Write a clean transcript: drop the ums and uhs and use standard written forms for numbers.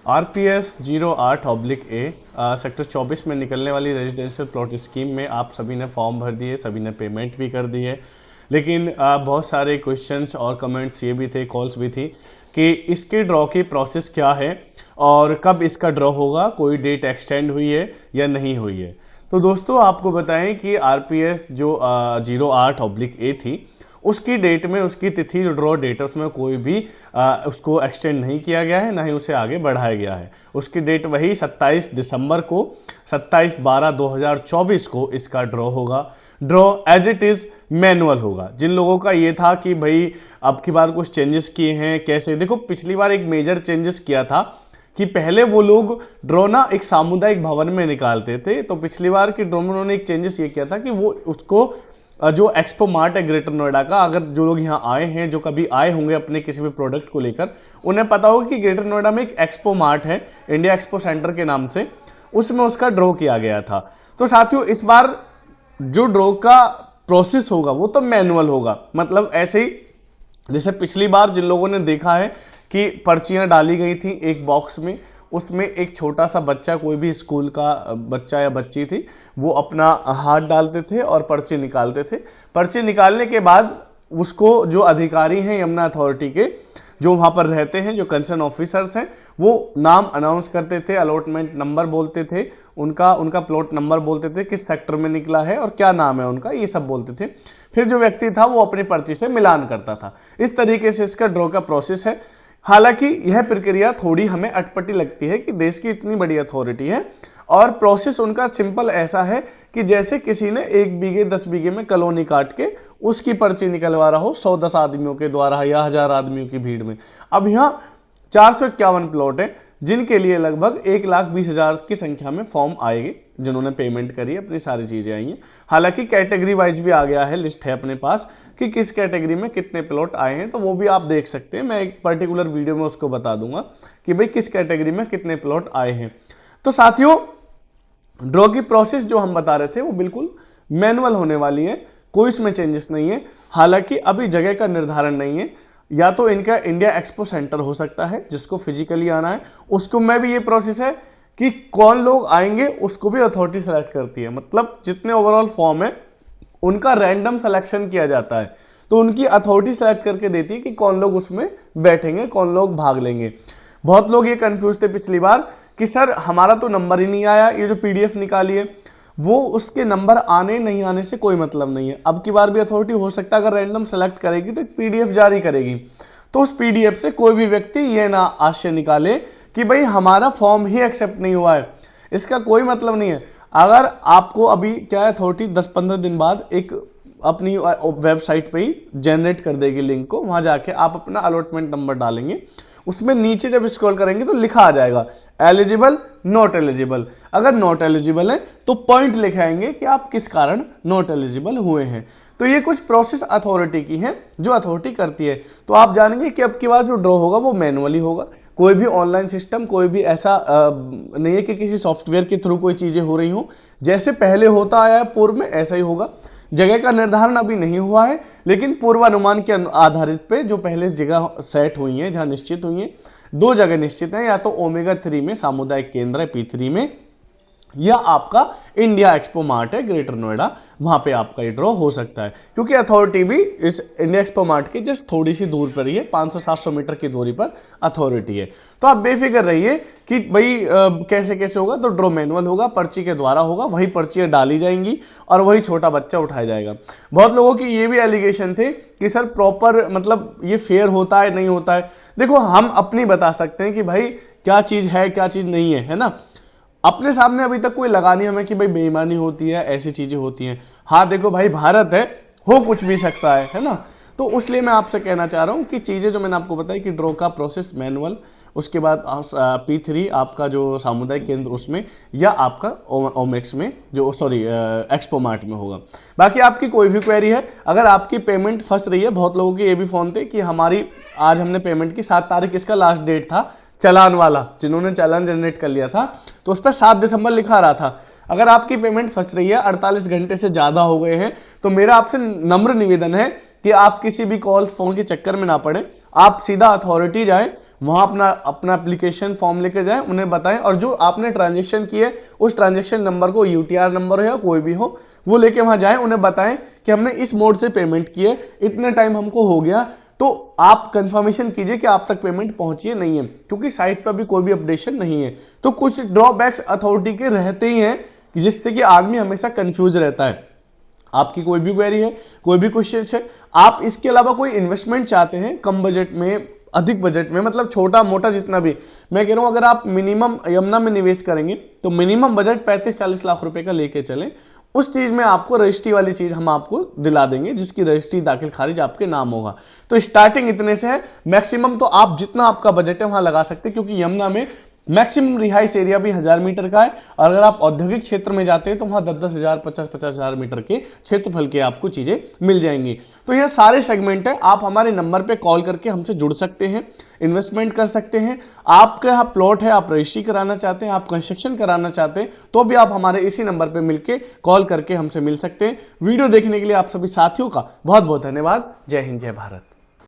RPS 08/A sector 24 में निकलने वाली रेजिडेंशियल प्लॉट स्कीम में आप सभी ने फॉर्म भर दिए, सभी ने पेमेंट भी कर दी है। लेकिन बहुत सारे क्वेश्चंस और कमेंट्स ये भी थे, कॉल्स भी थी कि इसके ड्रॉ की प्रोसेस क्या है और कब इसका ड्रॉ होगा, कोई डेट एक्सटेंड हुई है या नहीं हुई है। तो दोस्तों आपको बताएं कि RPS जो 08/A थी, उसकी डेट में, उसकी तिथि जो ड्रॉ डेट है उसमें कोई भी उसको एक्सटेंड नहीं किया गया है, ना ही उसे आगे बढ़ाया गया है। उसकी डेट वही 27 दिसंबर को, 27/12/2024 को इसका ड्रॉ होगा। Draw as it is manual होगा। जिन लोगों का ये था कि भाई अब की बार कुछ चेंजेस किए हैं, कैसे, देखो पिछली बार एक मेजर चेंजेस किया था कि पहले वो लोग ड्रॉ ना एक सामुदायिक भवन में निकालते थे। तो पिछली बार की ड्रॉ में उन्होंने एक चेंजेस ये किया था कि वो उसको जो एक्सपो मार्ट है ग्रेटर नोएडा का, अगर जो लोग यहाँ आए हैं, जो कभी आए होंगे अपने किसी भी प्रोडक्ट को लेकर, उन्हें पता होगा कि ग्रेटर नोएडा में एक एक्सपो मार्ट है इंडिया एक्सपो सेंटर के नाम से, उसमें उसका ड्रॉ किया गया था। तो साथियों इस बार जो ड्रॉ का प्रोसेस होगा वो तो मैनुअल होगा। मतलब ऐसे ही जैसे पिछली बार जिन लोगों ने देखा है कि पर्चियां डाली गई थी एक बॉक्स में, उसमें एक छोटा सा बच्चा, कोई भी स्कूल का बच्चा या बच्ची थी, वो अपना हाथ डालते थे और पर्ची निकालते थे। पर्ची निकालने के बाद उसको जो अधिकारी हैं यमुना अथॉरिटी के, जो वहाँ पर रहते हैं, जो कंसर्न ऑफिसर्स हैं, वो नाम अनाउंस करते थे, अलॉटमेंट नंबर बोलते थे, उनका प्लॉट नंबर बोलते थे, किस सेक्टर में निकला है और क्या नाम है उनका, ये सब बोलते थे। फिर जो व्यक्ति था वो अपनी पर्ची से मिलान करता था। इस तरीके से इसका ड्रॉ का प्रोसेस है। हालांकि यह प्रक्रिया थोड़ी हमें अटपटी लगती है कि देश की इतनी बड़ी अथॉरिटी है और प्रोसेस उनका सिंपल ऐसा है कि जैसे किसी ने 1 बीघे 10 बीघे में कॉलोनी काट के उसकी पर्ची निकलवा रहा हो 110 आदमियों के द्वारा या 1000 आदमियों की भीड़ में। अब यहाँ 451 प्लॉट है जिनके लिए लगभग 1,20,000 की संख्या में फॉर्म आएंगे, जिन्होंने पेमेंट करी, अपनी सारी चीज़ें आई हैं। हालांकि कैटेगरी वाइज भी आ गया है, लिस्ट है अपने पास कि किस कैटेगरी में कितने प्लॉट आए हैं, तो वो भी आप देख सकते हैं। मैं एक पर्टिकुलर वीडियो में उसको बता दूंगा कि भाई किस कैटेगरी में कितने प्लॉट आए हैं। तो साथियों ड्रॉ की प्रोसेस जो हम बता रहे थे वो बिल्कुल मैनुअल होने वाली है, कोई इसमें चेंजेस नहीं है। हालांकि अभी जगह का निर्धारण नहीं है, या तो इनका इंडिया एक्सपो सेंटर हो सकता है जिसको फिजिकली आना है, उसको में भी ये प्रोसेस है कि कौन लोग आएंगे उसको भी अथॉरिटी सेलेक्ट करती है। मतलब जितने ओवरऑल फॉर्म है उनका रैंडम सिलेक्शन किया जाता है, तो उनकी अथॉरिटी सेलेक्ट करके देती है कि कौन लोग उसमें बैठेंगे, कौन लोग भाग लेंगे। बहुत लोग ये कंफ्यूज थे पिछली बार कि सर हमारा तो नंबर ही नहीं आया, ये जो PDF निकाली है वो उसके नंबर आने नहीं आने से कोई मतलब नहीं है। अब की बार भी अथॉरिटी हो सकता है अगर रैंडम सेलेक्ट करेगी तो एक PDF जारी करेगी, तो उस PDF से कोई भी व्यक्ति ये ना आशय निकाले कि भाई हमारा फॉर्म ही एक्सेप्ट नहीं हुआ है। इसका कोई मतलब नहीं है। अगर आपको अभी क्या है, अथॉरिटी 10-15 दिन बाद एक अपनी वेबसाइट पे ही जनरेट कर देगी लिंक को, वहां जाके आप अपना अलॉटमेंट नंबर डालेंगे, उसमें नीचे जब स्क्रॉल करेंगे तो लिखा आ जाएगा एलिजिबल, नॉट एलिजिबल। अगर नॉट एलिजिबल है तो पॉइंट लिखाएंगे कि आप किस कारण नॉट एलिजिबल हुए हैं। तो ये कुछ प्रोसेस अथॉरिटी की है जो अथॉरिटी करती है। तो आप जानेंगे कि अब की बार जो ड्रॉ होगा वो मैनुअली होगा, कोई भी ऑनलाइन सिस्टम, कोई भी ऐसा नहीं है कि किसी सॉफ्टवेयर के थ्रू कोई चीज़ें हो रही हो। जैसे पहले होता आया है पूर्व में ऐसा ही होगा। जगह का निर्धारण अभी नहीं हुआ है, लेकिन पूर्वानुमान के आधारित पे जो पहले जगह सेट हुई हैं, जहां निश्चित हुई हैं, 2 जगह निश्चित हैं, या तो ओमेगा 3 में सामुदायिक केंद्र है P3 में, या आपका इंडिया एक्सपो मार्ट है ग्रेटर नोएडा, वहां पे आपका ये ड्रॉ हो सकता है। क्योंकि अथॉरिटी भी इस इंडिया एक्सपो मार्ट के जस्ट थोड़ी सी दूर पर ही है, 500-700 मीटर की दूरी पर अथॉरिटी है। तो आप बेफिक्र रहिए कि भाई कैसे कैसे होगा। तो ड्रॉ मैनुअल होगा, पर्ची के द्वारा होगा, वही पर्चियां डाली जाएंगी और वही छोटा बच्चा उठाया जाएगा। बहुत लोगों की ये भी एलिगेशन थे कि सर प्रॉपर मतलब ये फेयर होता है नहीं होता है। देखो हम अपनी बता सकते हैं कि भाई क्या चीज़ है क्या चीज़ नहीं है ना। अपने सामने अभी तक कोई लगा नहीं हमें कि भाई बेईमानी होती है, ऐसी चीजें होती हैं। हाँ देखो भाई भारत है, हो कुछ भी सकता है ना। तो इसलिए मैं आपसे कहना चाह रहा हूँ कि चीज़ें जो मैंने आपको बताई कि ड्रॉ का प्रोसेस मैनुअल, उसके बाद P3 आपका जो सामुदायिक केंद्र उसमें, या आपका ओमेक्स में जो एक्सपो मार्ट में होगा। बाकी आपकी कोई भी क्वेरी है, अगर आपकी पेमेंट फंस रही है, बहुत लोगों के ये भी फोन थे कि हमारी आज हमने पेमेंट की 7 तारीख इसका लास्ट डेट था चालान वाला, जिन्होंने चालान जनरेट कर लिया था तो उस पर 7 दिसंबर लिखा रहा था। अगर आपकी पेमेंट फंस रही है, 48 घंटे से ज़्यादा हो गए हैं, तो मेरा आपसे नम्र निवेदन है कि आप किसी भी कॉल फोन के चक्कर में ना पड़े, आप सीधा अथॉरिटी जाएं, वहाँ अपना एप्लीकेशन फॉर्म लेके जाएं, उन्हें बताएं, और जो आपने ट्रांजेक्शन किए उस ट्रांजेक्शन नंबर को, यूटीआर नंबर हो या कोई भी हो, वो लेके वहाँ जाएं, उन्हें बताएं कि हमने इस मोड से पेमेंट की है, इतने टाइम हमको हो गया, तो आप कंफर्मेशन कीजिए कि आप तक पेमेंट पहुंची है नहीं है, क्योंकि साइट पर भी कोई भी अपडेशन नहीं है। तो कुछ ड्रॉबैक्स अथॉरिटी के रहते ही हैं जिससे कि आदमी हमेशा कंफ्यूज रहता है। आपकी कोई भी क्वेरी है, कोई भी क्वेश्चन है, आप इसके अलावा कोई इन्वेस्टमेंट चाहते हैं कम बजट में, अधिक बजट में, मतलब छोटा मोटा जितना भी, मैं कह रहा हूं अगर आप मिनिमम यमुना में निवेश करेंगे तो मिनिमम बजट 35-40 लाख रुपए का लेके चलें। उस चीज में आपको रजिस्ट्री वाली चीज हम आपको दिला देंगे, जिसकी रजिस्ट्री दाखिल खारिज आपके नाम होगा। तो स्टार्टिंग इतने से है, मैक्सिमम तो आप जितना आपका बजट है वहां लगा सकते हैं, क्योंकि यमुना में मैक्सिमम रिहाइश एरिया भी 1000 मीटर का है, और अगर आप औद्योगिक क्षेत्र में जाते हैं तो वहां 10-10 हजार 50-50 हजार मीटर के क्षेत्रफल के आपको चीजें मिल जाएंगी। तो ये सारे सेगमेंट है, आप हमारे नंबर पे कॉल करके हमसे जुड़ सकते हैं, इन्वेस्टमेंट कर सकते हैं। आपके यहाँ प्लॉट है, आप रजिस्ट्री कराना चाहते हैं, आप कंस्ट्रक्शन कराना चाहते हैं, तो भी आप हमारे इसी नंबर पे मिलके कॉल करके हमसे मिल सकते हैं। वीडियो देखने के लिए आप सभी साथियों का बहुत बहुत धन्यवाद। जय हिंद, जय भारत।